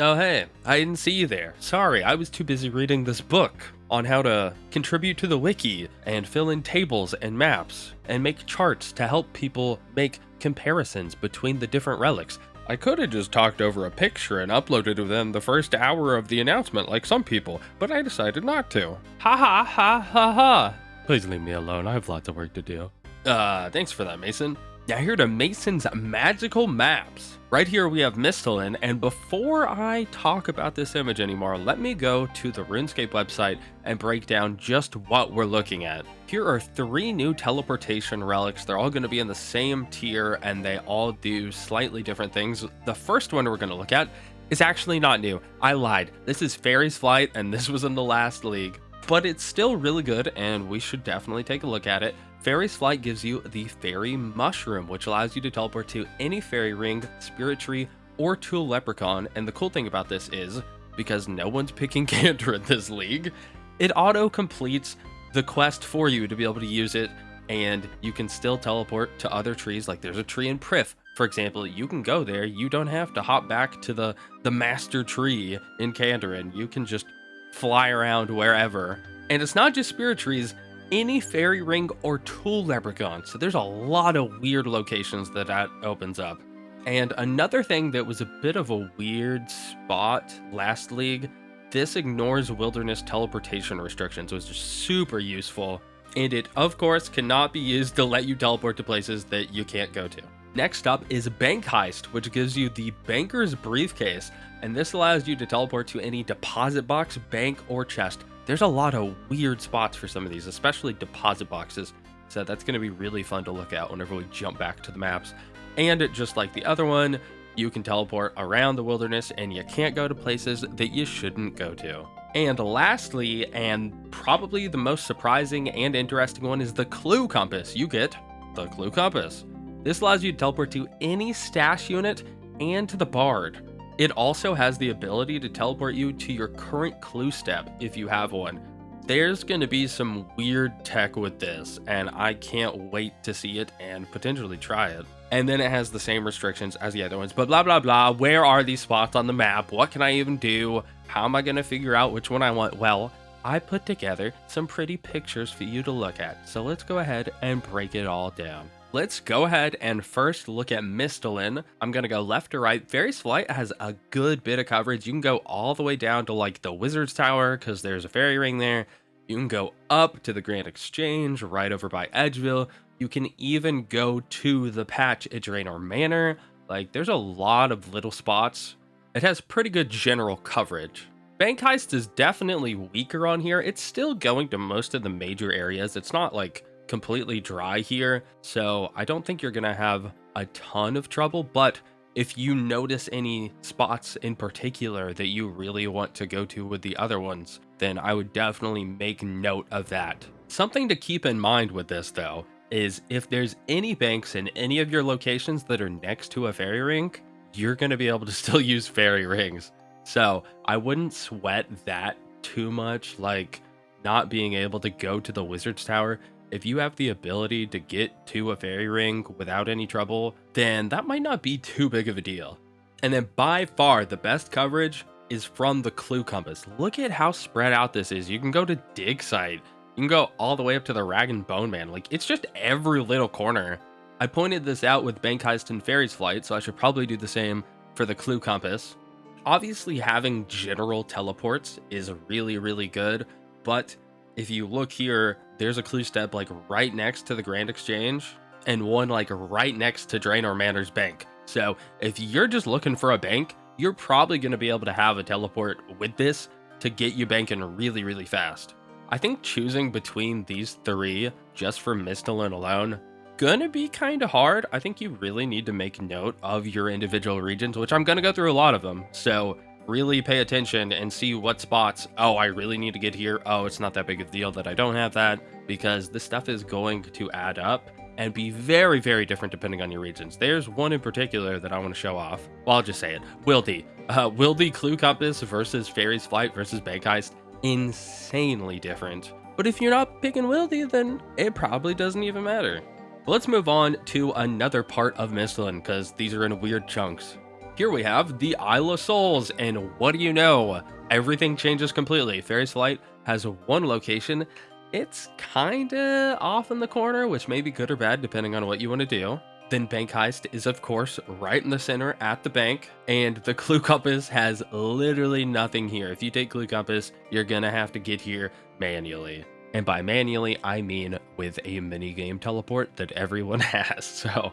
Oh hey, I didn't see you there. Sorry, I was too busy reading this book on how to contribute to the wiki and fill in tables and maps and make charts to help people make comparisons between the different relics. I could have just talked over a picture and uploaded it within the first hour of the announcement like some people, but I decided not to. Ha ha ha ha ha. Please leave me alone, I have lots of work to do. Thanks for that, Mason. Now here to Mason's magical maps. Right here we have Misthalin, and before I talk about this image anymore, let me go to the RuneScape website and break down just what we're looking at. Here are 3 new teleportation relics. They're all going to be in the same tier, and they all do slightly different things. The first one we're going to look at is actually not new. I lied. This is Fairy's Flight, and this was in the last league, but it's still really good, and we should definitely take a look at it. Fairy's Flight gives you the Fairy Mushroom, which allows you to teleport to any fairy ring, spirit tree, or to a leprechaun. And the cool thing about this is, because no one's picking Kandarin this league, it auto-completes the quest for you to be able to use it, and you can still teleport to other trees. Like there's a tree in Prif, for example. You can go there. You don't have to hop back to the master tree in Kandarin. You can just fly around wherever. And it's not just spirit trees, any fairy ring or tool leprechaun. So there's a lot of weird locations that opens up. And another thing that was a bit of a weird spot last league, this ignores wilderness teleportation restrictions, which is super useful. And it, of course, cannot be used to let you teleport to places that you can't go to. Next up is Bank Heist, which gives you the Banker's Briefcase. And this allows you to teleport to any deposit box, bank, or chest. There's a lot of weird spots for some of these, especially deposit boxes. So that's going to be really fun to look at whenever we jump back to the maps. And just like the other one, you can teleport around the wilderness and you can't go to places that you shouldn't go to. And lastly, and probably the most surprising and interesting one, is the Clue Compass. You get the Clue Compass. This allows you to teleport to any stash unit and to the Bard. It also has the ability to teleport you to your current clue step if you have one. There's going to be some weird tech with this, and I can't wait to see it and potentially try it. And then it has the same restrictions as the other ones, but blah blah blah. Where are these spots on the map? What can I even do? How am I going to figure out which one I want? Well, I put together some pretty pictures for you to look at, so let's go ahead and break it all down. Let's go ahead and first look at Misthalin. I'm going to go left to right. Fairy's Flight has a good bit of coverage. You can go all the way down to like the Wizard's Tower because there's a fairy ring there. You can go up to the Grand Exchange right over by Edgeville. You can even go to the patch at Draenor Manor. Like there's a lot of little spots. It has pretty good general coverage. Bank Heist is definitely weaker on here. It's still going to most of the major areas. It's not like completely dry here, so I don't think you're gonna have a ton of trouble, but if you notice any spots in particular that you really want to go to with the other ones, then I would definitely make note of that. Something to keep in mind with this though is if there's any banks in any of your locations that are next to a fairy ring, you're going to be able to still use fairy rings. So I wouldn't sweat that too much, like not being able to go to the Wizard's Tower. If you have the ability to get to a fairy ring without any trouble, then that might not be too big of a deal. And then by far the best coverage is from the Clue Compass. Look at how spread out this is. You can go to Dig Site. You can go all the way up to the Rag and Bone Man. Like it's just every little corner. I pointed this out with Bank Heist and Fairy's Flight, so I should probably do the same for the Clue Compass. Obviously having general teleports is really, really good, but if you look here, there's a clue step like right next to the Grand Exchange and one like right next to Draenor Manor's bank. So if you're just looking for a bank, you're probably going to be able to have a teleport with this to get you banking really, really fast. I think choosing between these 3 just for Misthalin alone, gonna be kind of hard. I think you really need to make note of your individual regions, which I'm going to go through a lot of them. So really pay attention and see what spots, oh, I really need to get here. Oh, it's not that big of a deal that I don't have that, because this stuff is going to add up and be very, very different depending on your regions. There's one in particular that I want to show off. Well, I'll just say it. Wildy. Wildy Clue Compass versus Fairy's Flight versus Bank Heist. Insanely different. But if you're not picking Wildy, then it probably doesn't even matter. But let's move on to another part of Misthalin, because these are in weird chunks. Here we have the Isle of Souls, and what do you know? Everything changes completely. Fairy's Flight has one location. It's kinda off in the corner, which may be good or bad depending on what you want to do. Then Bank Heist is, of course, right in the center at the bank, and the Clue Compass has literally nothing here. If you take Clue Compass, you're gonna have to get here manually. And by manually, I mean with a minigame teleport that everyone has, so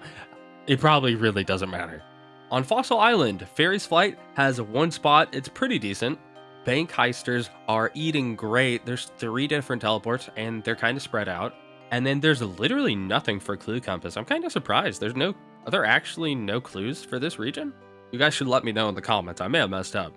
it probably really doesn't matter. On Fossil Island, Fairy's Flight has one spot. It's pretty decent. Bank Heisters are eating great. There's 3 different teleports, and they're kind of spread out. And then there's literally nothing for Clue Compass. I'm kind of surprised. Are there actually no clues for this region? You guys should let me know in the comments. I may have messed up.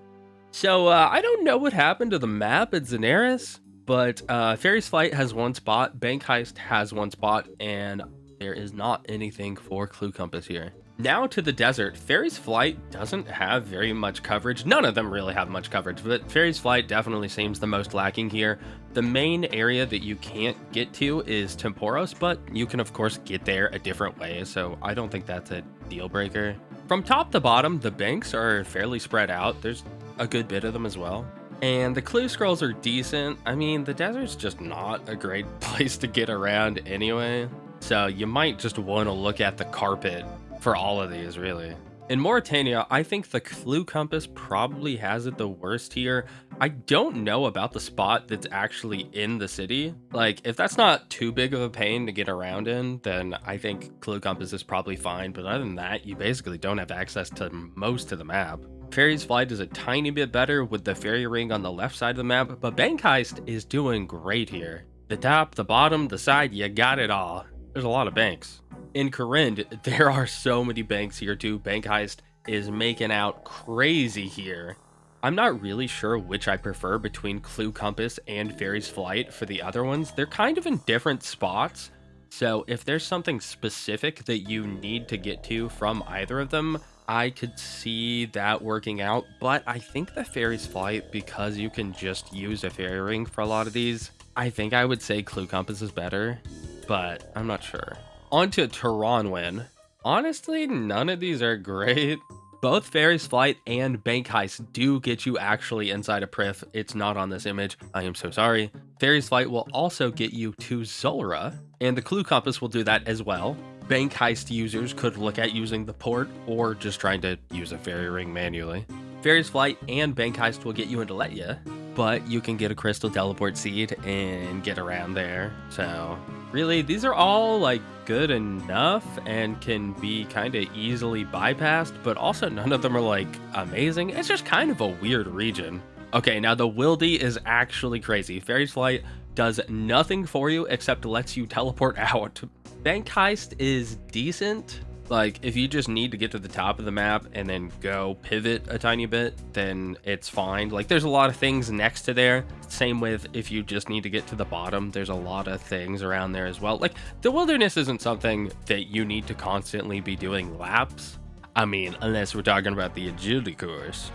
So I don't know what happened to the map at Zenaris, but Fairy's Flight has one spot, Bank Heist has one spot, and there is not anything for Clue Compass here. Now to the desert. Fairy's Flight doesn't have very much coverage. None of them really have much coverage, but Fairy's Flight definitely seems the most lacking here. The main area that you can't get to is Temporos, but you can of course get there a different way, so I don't think that's a deal breaker. From top to bottom, the banks are fairly spread out. There's a good bit of them as well. And the clue scrolls are decent. I mean, the desert's just not a great place to get around anyway, so you might just want to look at the carpet for all of these, really. In Morytania, I think the Clue Compass probably has it the worst here. I don't know about the spot that's actually in the city. Like, if that's not too big of a pain to get around in, then I think Clue Compass is probably fine. But other than that, you basically don't have access to most of the map. Fairy's Flight is a tiny bit better with the fairy ring on the left side of the map, but Bank Heist is doing great here. The top, the bottom, the side, you got it all. There's a lot of banks. In Kourend, there are so many banks here too. Bank Heist is making out crazy here. I'm not really sure which I prefer between Clue Compass and Fairy's Flight for the other ones. They're kind of in different spots, so if there's something specific that you need to get to from either of them, I could see that working out. But I think the Fairy's Flight, because you can just use a fairy ring for a lot of these, I think I would say Clue Compass is better, but I'm not sure. On to Tirannwn. Honestly, none of these are great. Both Fairy's Flight and Bank Heist do get you actually inside a Prif. It's not on this image. I am so sorry. Fairy's Flight will also get you to Zulra, and the Clue Compass will do that as well. Bank Heist users could look at using the port or just trying to use a fairy ring manually. Fairy's Flight and Bank Heist will get you into Letya, but you can get a crystal teleport seed and get around there. So really, these are all like good enough and can be kind of easily bypassed, but also none of them are like amazing. It's just kind of a weird region. Okay, now the Wildy is actually crazy. Fairy's Flight does nothing for you except lets you teleport out. Bank Heist is decent. Like, if you just need to get to the top of the map and then go pivot a tiny bit, then it's fine. Like, there's a lot of things next to there. Same with if you just need to get to the bottom, there's a lot of things around there as well. Like, the wilderness isn't something that you need to constantly be doing laps. I mean, unless we're talking about the agility course.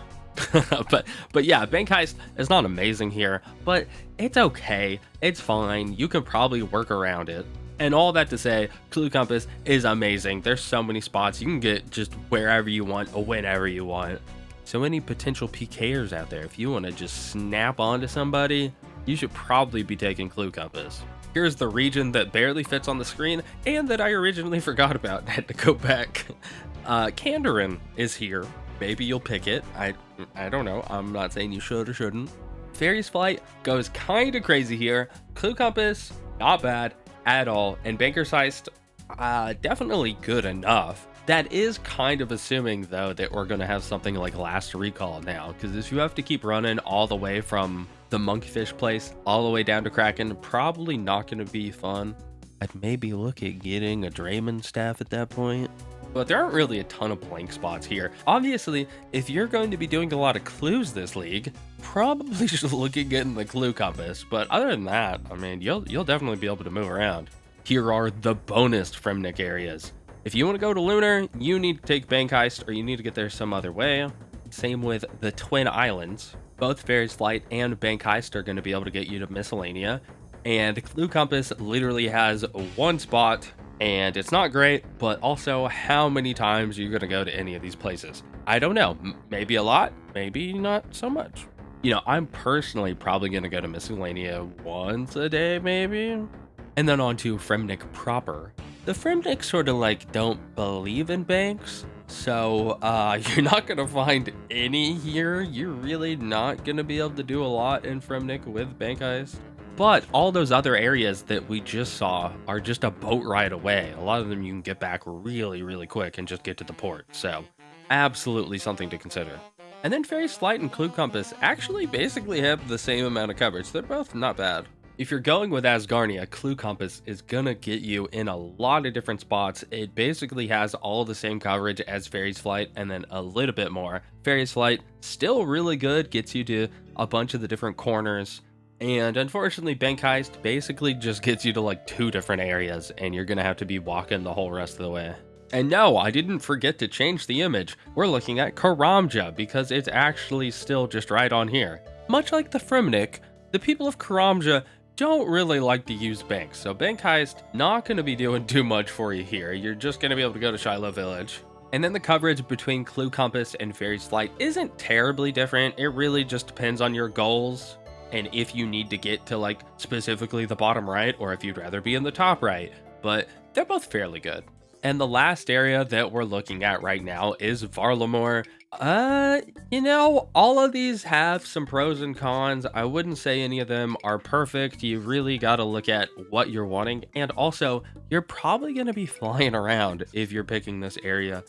but yeah, Bank Heist is not amazing here, but it's okay. It's fine. You can probably work around it. And all that to say, Clue Compass is amazing. There's so many spots. You can get just wherever you want or whenever you want. So any potential PKers out there, if you want to just snap onto somebody, you should probably be taking Clue Compass. Here's the region that barely fits on the screen and that I originally forgot about. I had to go back. Kandarin is here. Maybe you'll pick it. I don't know. I'm not saying you should or shouldn't. Fairy's Flight goes kind of crazy here. Clue Compass, not bad at all, and Banker's Heist, definitely good enough. That is kind of assuming though that we're gonna have something like Last Recall now, because if you have to keep running all the way from the monkfish place all the way down to Kraken, probably not gonna be fun. I'd maybe look at getting a Draymond staff at that point, but there aren't really a ton of blank spots here. Obviously, if you're going to be doing a lot of clues this league, probably should look at getting the Clue Compass. But other than that, I mean, you'll definitely be able to move around. Here are the bonus Fremennik areas. If you want to go to Lunar, you need to take Bank Heist, or you need to get there some other way. Same with the Twin Islands. Both Fairy's Flight and Bank Heist are going to be able to get you to Misthalin. And Clue Compass literally has one spot, and it's not great, but also how many times are you going to go to any of these places? I don't know. Maybe a lot, maybe not so much. You know, I'm personally probably going to go to Misthalin once a day, maybe. And then on to Fremennik proper. The Fremennik sort of like don't believe in banks, so you're not going to find any here. You're really not going to be able to do a lot in Fremennik with bank heist. But all those other areas that we just saw are just a boat ride away. A lot of them you can get back really, really quick and just get to the port. So absolutely something to consider. And then Fairy's Flight and Clue Compass actually basically have the same amount of coverage. They're both not bad. If you're going with Asgarnia, Clue Compass is gonna get you in a lot of different spots. It basically has all the same coverage as Fairy's Flight and then a little bit more. Fairy's Flight, still really good, gets you to a bunch of the different corners. And unfortunately, Bank Heist basically just gets you to like 2 different areas, and you're gonna have to be walking the whole rest of the way. And no, I didn't forget to change the image. We're looking at Karamja because it's actually still just right on here. Much like the Fremennik, the people of Karamja don't really like to use banks, so Bank Heist not gonna be doing too much for you here. You're just gonna be able to go to Shiloh Village. And then the coverage between Clue Compass and Fairy's Flight isn't terribly different. It really just depends on your goals and if you need to get to like specifically the bottom right or if you'd rather be in the top right, but they're both fairly good. And the last area that we're looking at right now is Varlamore. You know, all of these have some pros and cons. I wouldn't say any of them are perfect. You really got to look at what you're wanting. And also, you're probably going to be flying around if you're picking this area.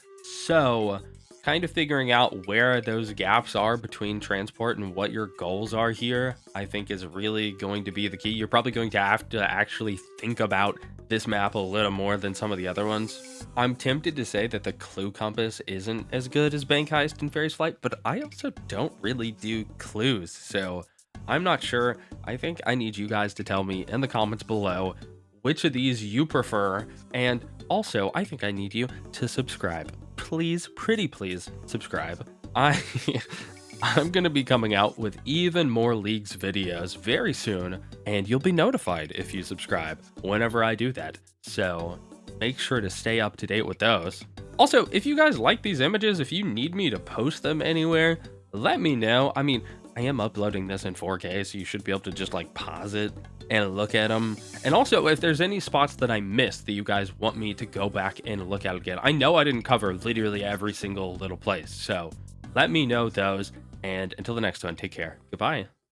So kind of figuring out where those gaps are between transport and what your goals are here, I think is really going to be the key. You're probably going to have to actually think about this map a little more than some of the other ones. I'm tempted to say that the Clue Compass isn't as good as Bank Heist and Fairy's Flight, but I also don't really do clues, so I'm not sure. I think I need you guys to tell me in the comments below which of these you prefer, and also I think I need you to subscribe. Please, pretty please subscribe. I'm gonna be coming out with even more Leagues videos very soon, and you'll be notified if you subscribe whenever I do that. So make sure to stay up to date with those. Also, if you guys like these images, if you need me to post them anywhere, let me know. I mean, I am uploading this in 4K, so you should be able to just like pause it and look at them. And also, if there's any spots that I missed that you guys want me to go back and look at again, I know I didn't cover literally every single little place, so let me know those. And until the next one, take care. Goodbye.